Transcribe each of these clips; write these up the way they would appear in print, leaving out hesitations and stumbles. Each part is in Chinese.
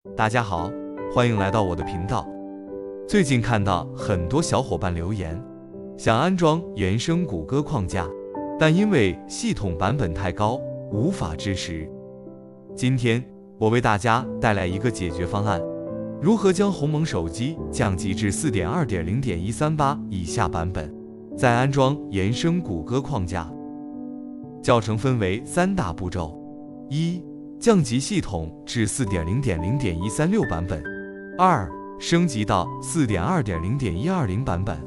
大家好，欢迎来到我的频道。最近看到很多小伙伴留言，想安装原生谷歌框架，但因为系统版本太高，无法支持。今天我为大家带来一个解决方案，如何将鸿蒙手机降级至 4.2.0.138 以下版本，再安装原生谷歌框架。教程分为3大步骤：一、降级系统至 4.0.0.136 版本；2、升级到 4.2.0.120 版本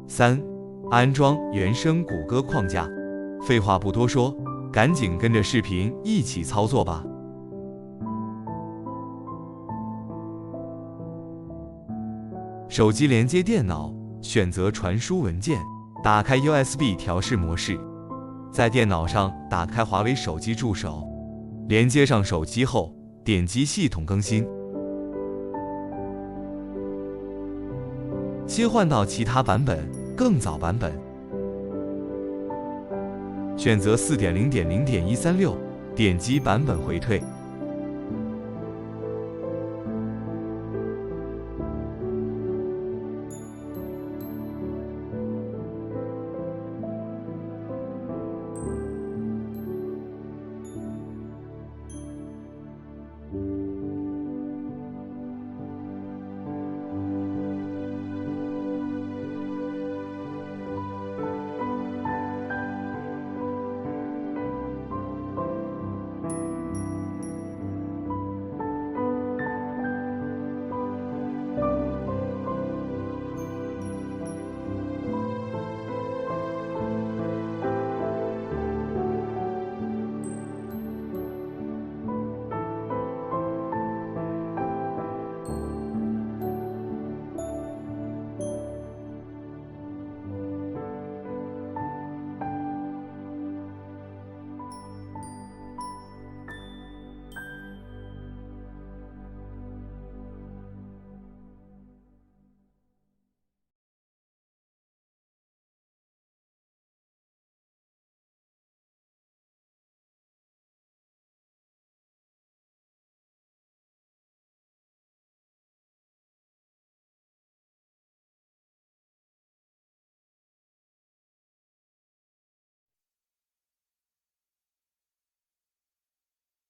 ；3、安装原生谷歌框架。废话不多说，赶紧跟着视频一起操作吧。手机连接电脑，选择传输文件，打开 USB 调试模式，在电脑上打开华为手机助手，连接上手机后，点击系统更新，切换到其他版本、更早版本，选择 4.0.0.136，点击版本回退。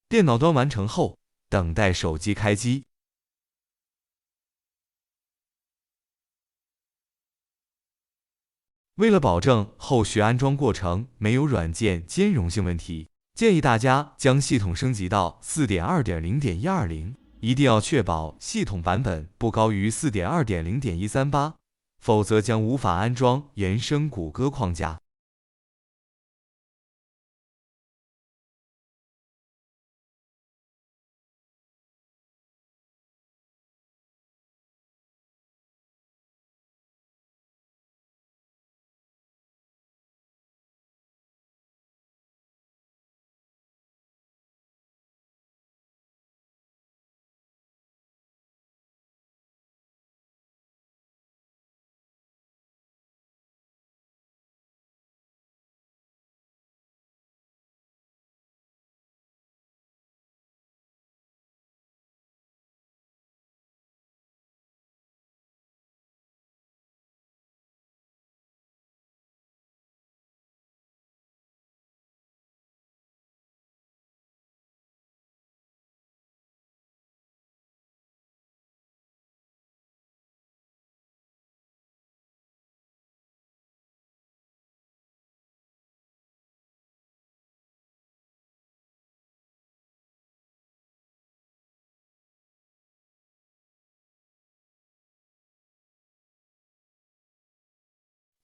电脑端完成后，等待手机开机。为了保证后续安装过程没有软件兼容性问题，建议大家将系统升级到 4.2.0.120，一定要确保系统版本不高于 4.2.0.138，否则将无法安装原生谷歌框架。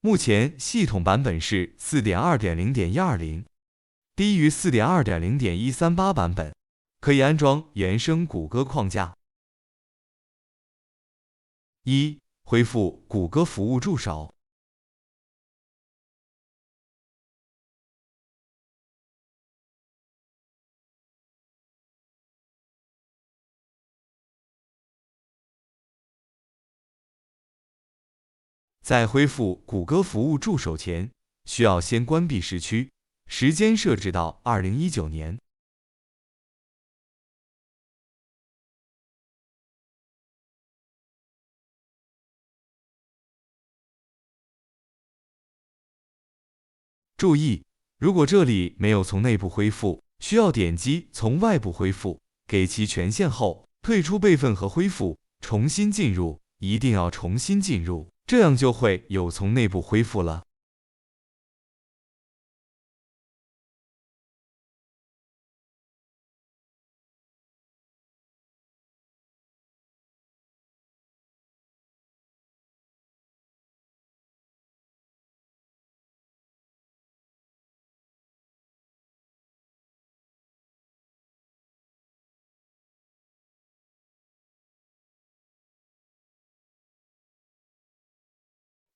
目前系统版本是 4.2.0.120， 低于 4.2.0.138 版本，可以安装原生谷歌框架。一、恢复谷歌服务助手。在恢复谷歌服务助手前，需要先关闭时区，时间设置到2019年。注意，如果这里没有从内部恢复，需要点击从外部恢复，给其权限后，退出备份和恢复，重新进入，一定要重新进入，这样就会有从内部恢复了。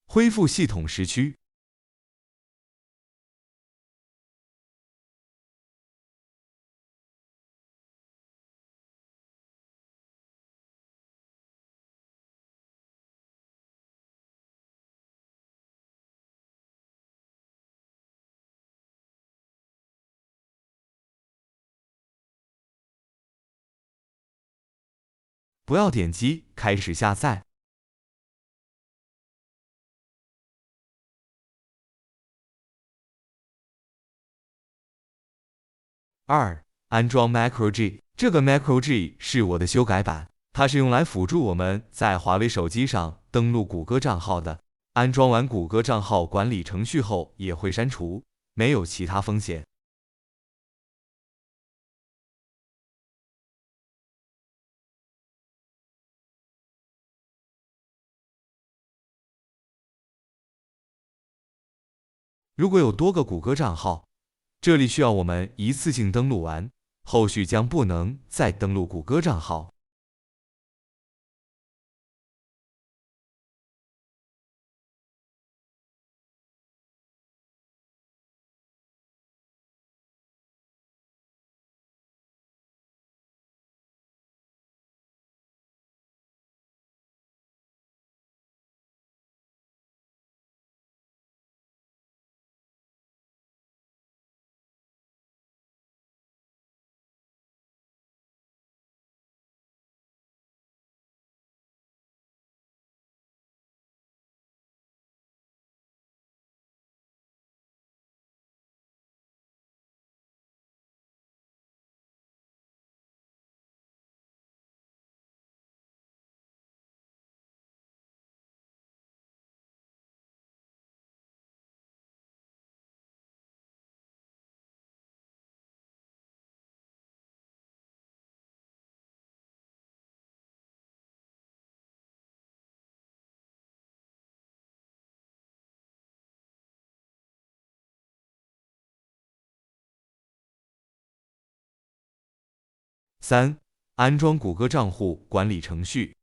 恢复系统时区。不要点击开始下载。2. 安装 MacroG。这个 MacroG 是我的修改版，它是用来辅助我们在华为手机上登录谷歌账号的。安装完谷歌账号管理程序后也会删除，没有其他风险。如果有多个谷歌账号，这里需要我们一次性登录完，后续将不能再登录谷歌账号。3. 安装谷歌账户管理程序。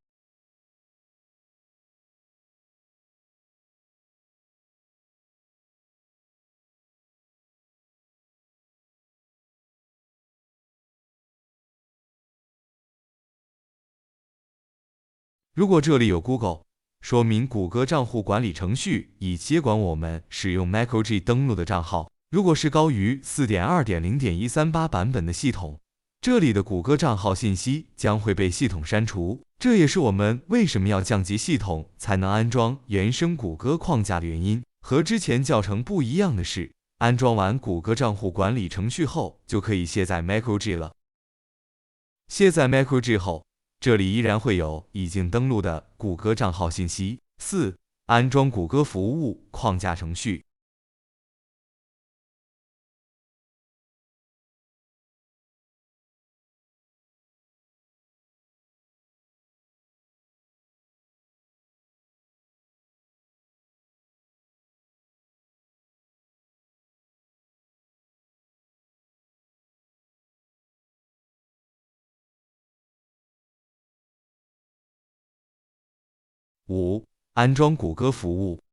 如果这里有 Google， 说明谷歌账户管理程序已接管我们使用 MacroG 登录的账号。如果是高于 4.2.0.138 版本的系统，这里的谷歌账号信息将会被系统删除。这也是我们为什么要降级系统才能安装原生谷歌框架的原因。和之前教程不一样的是，安装完谷歌账户管理程序后，就可以卸载 MacroG 了。卸载 MacroG 后，这里依然会有已经登录的谷歌账号信息。4. 安装谷歌服务框架程序。5. 安装谷歌服务。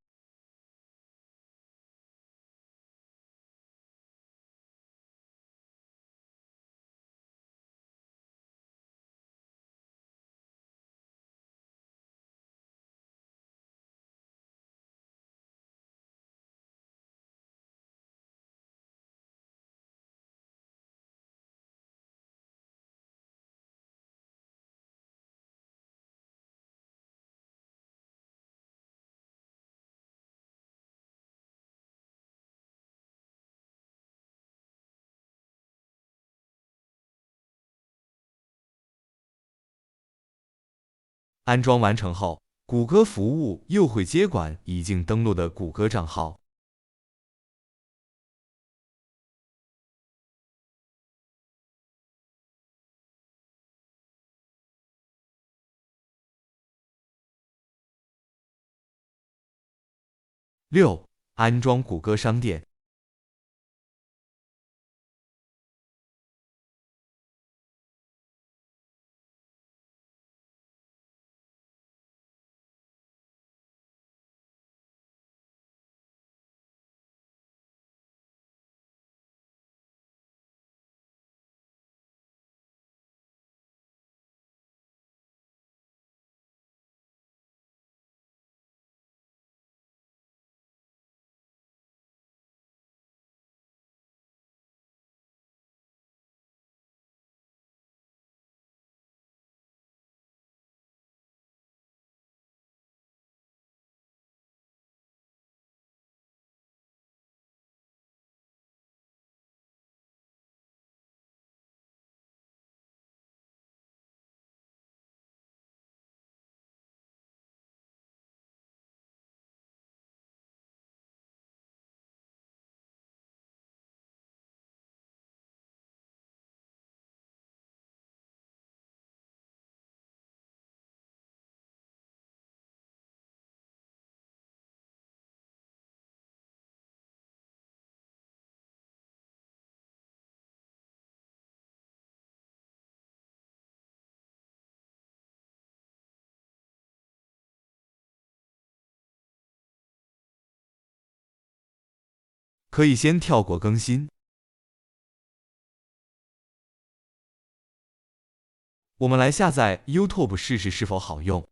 安装完成后，谷歌服务又会接管已经登录的谷歌账号。6. 安装谷歌商店。可以先跳过更新。我们来下载 YouTube 试试是否好用。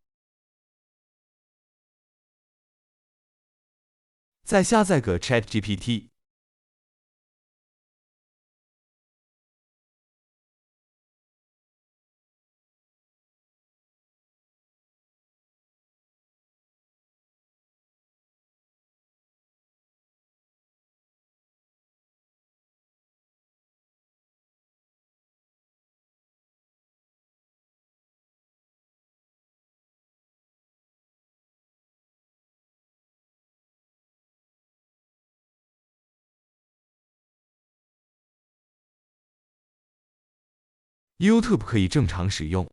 再下载个 ChatGPT。YouTube 可以正常使用。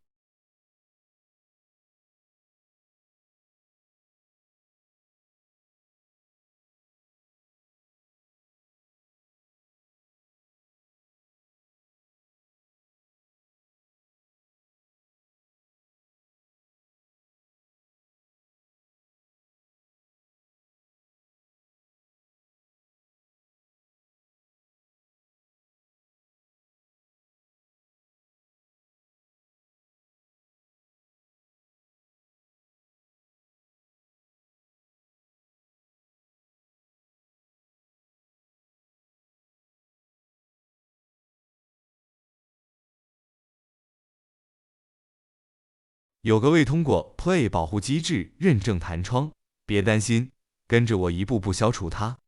有个未通过 Play 保护机制认证弹窗，别担心，跟着我一步步消除它。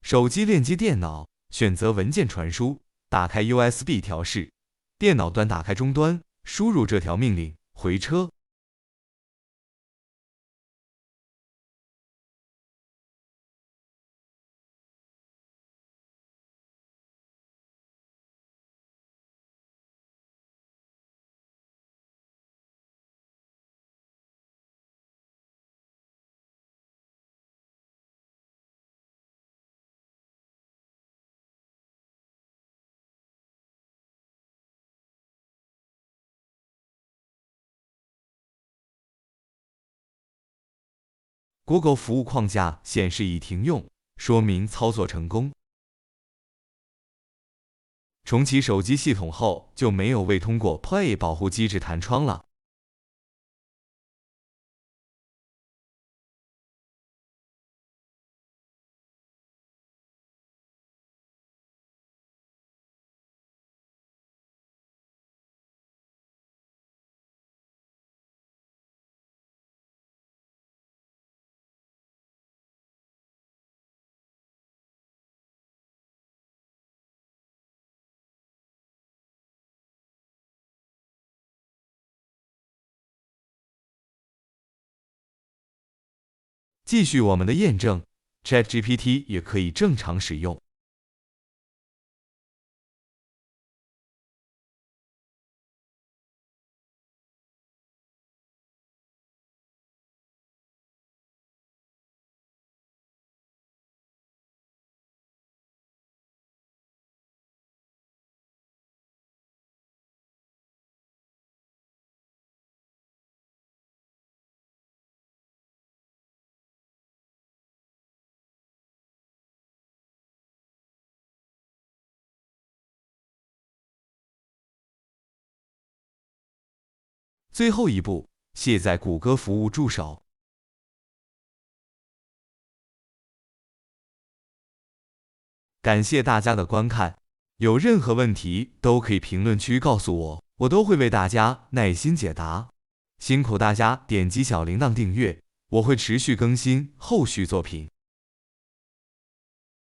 手机链接电脑，选择文件传输，打开 USB 调试，电脑端打开终端，输入这条命令，回车。Google 服务框架显示已停用，说明操作成功。重启手机系统后就没有未通过 Play 保护机制弹窗了。继续我们的验证 ，ChatGPT 也可以正常使用。最后一步，卸载谷歌服务助手。感谢大家的观看，有任何问题都可以评论区告诉我，我都会为大家耐心解答。辛苦大家点击小铃铛订阅，我会持续更新后续作品。